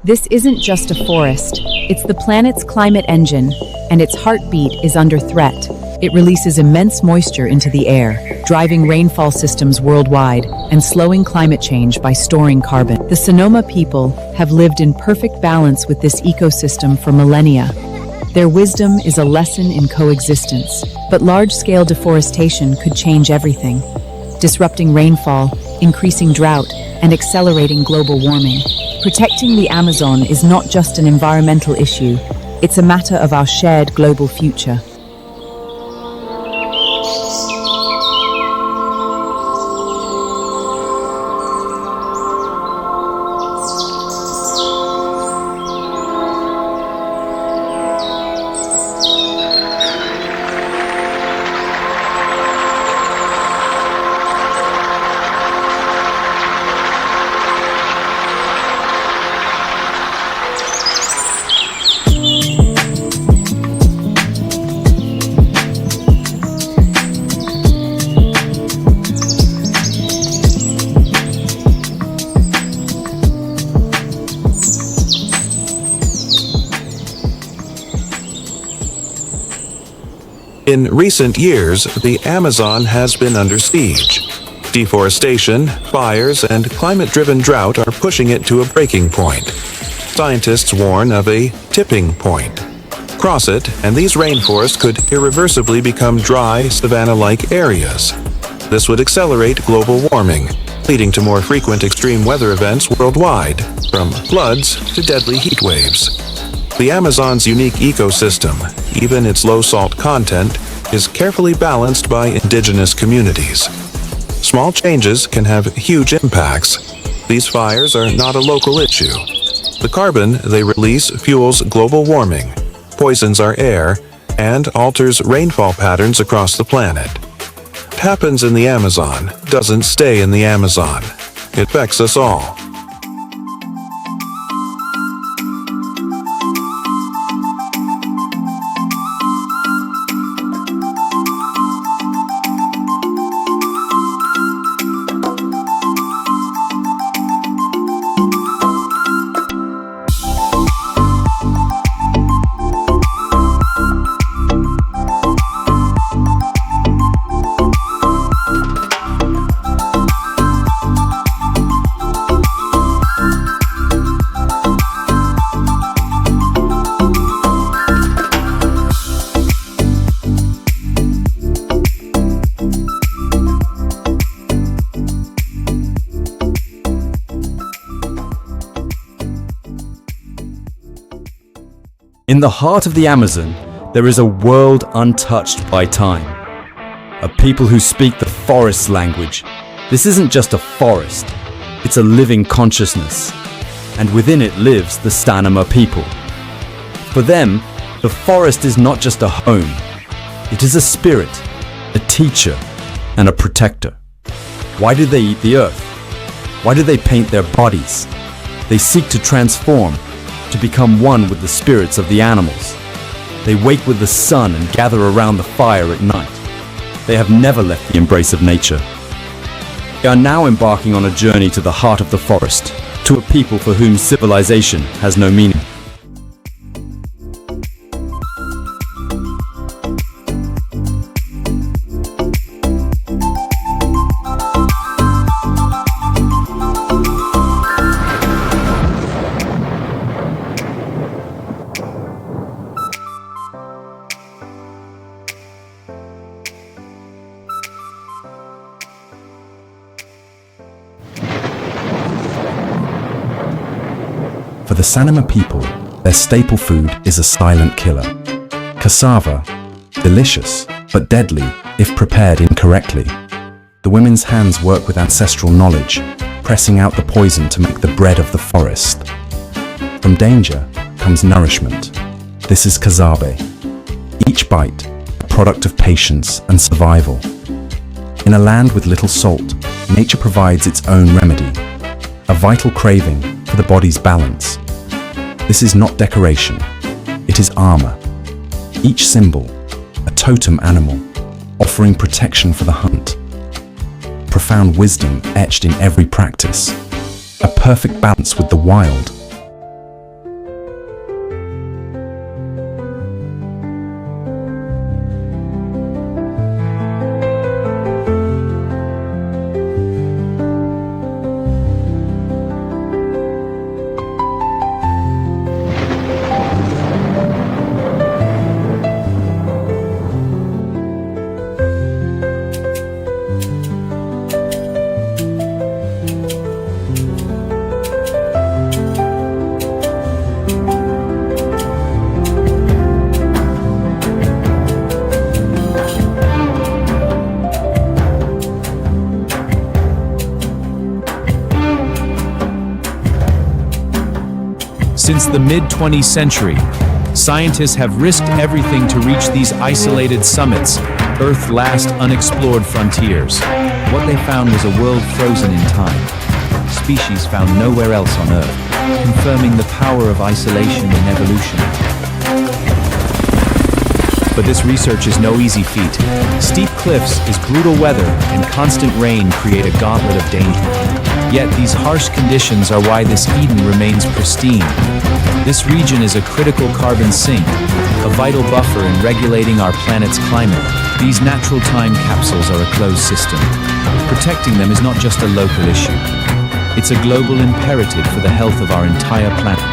This isn't just a forest, it's the planet's climate engine, and its heartbeat is under threat. It releases immense moisture into the air, driving rainfall systems worldwide and slowing climate change by storing carbon. The Sonoma people have lived in perfect balance with this ecosystem for millennia. Their wisdom is a lesson in coexistence, but large-scale deforestation could change everything, disrupting rainfall, increasing drought, and accelerating global warming. Protecting the Amazon is not just an environmental issue, it's a matter of our shared global future. In recent years, the Amazon has been under siege. Deforestation, fires, and climate-driven drought are pushing it to a breaking point. Scientists warn of a tipping point. Cross it, and these rainforests could irreversibly become dry, savanna-like areas. This would accelerate global warming, leading to more frequent extreme weather events worldwide, from floods to deadly heat waves. The Amazon's unique ecosystem, even its low salt content, is carefully balanced by indigenous communities. Small changes can have huge impacts. These fires are not a local issue. The carbon they release fuels global warming, poisons our air, and alters rainfall patterns across the planet. What happens in the Amazon doesn't stay in the Amazon. It affects us all. In the heart of the Amazon, there is a world untouched by time. A people who speak the forest's language. This isn't just a forest, it's a living consciousness. And within it lives the Sonoma people. For them, the forest is not just a home. It is a spirit, a teacher, and a protector. Why do they eat the earth? Why do they paint their bodies? They seek to transform, to become one with the spirits of the animals. They wake with the sun and gather around the fire at night. They have never left the embrace of nature. They are now embarking on a journey to the heart of the forest, to a people for whom civilization has no meaning. For the Sonoma people, their staple food is a silent killer. Cassava, delicious, but deadly if prepared incorrectly. The women's hands work with ancestral knowledge, pressing out the poison to make the bread of the forest. From danger comes nourishment. This is casabe. Each bite, a product of patience and survival. In a land with little salt, nature provides its own remedy, a vital craving for the body's balance. This is not decoration, it is armor. Each symbol, a totem animal, offering protection for the hunt. Profound wisdom etched in every practice, a perfect balance with the wild. Since the mid-20th century, scientists have risked everything to reach these isolated summits, Earth's last unexplored frontiers. What they found was a world frozen in time, species found nowhere else on Earth, confirming the power of isolation in evolution. But this research is no easy feat. Steep cliffs, brutal weather, and constant rain create a gauntlet of danger. Yet these harsh conditions are why this Eden remains pristine. This region is a critical carbon sink, a vital buffer in regulating our planet's climate. These natural time capsules are a closed system. Protecting them is not just a local issue. It's a global imperative for the health of our entire planet.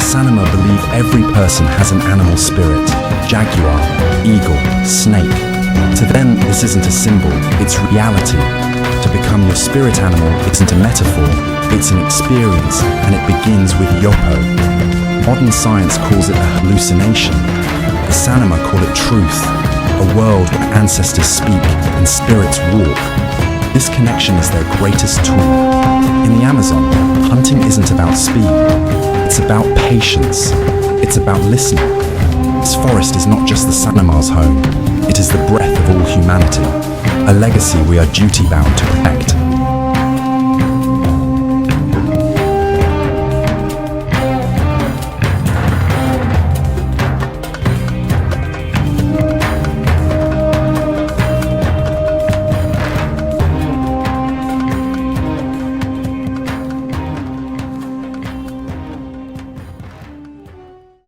Sanama believe every person has an animal spirit: jaguar, eagle, snake. To them, this isn't a symbol, it's reality. To become your spirit animal isn't a metaphor, it's an experience, and it begins with Yopo. Modern science calls it a hallucination. The Sanama call it truth, a world where ancestors speak and spirits walk. This connection is their greatest tool. In the Amazon, hunting isn't about speed. It's about patience. It's about listening. This forest is not just the Sanama's home. It is the breath of all humanity, a legacy we are duty-bound to protect.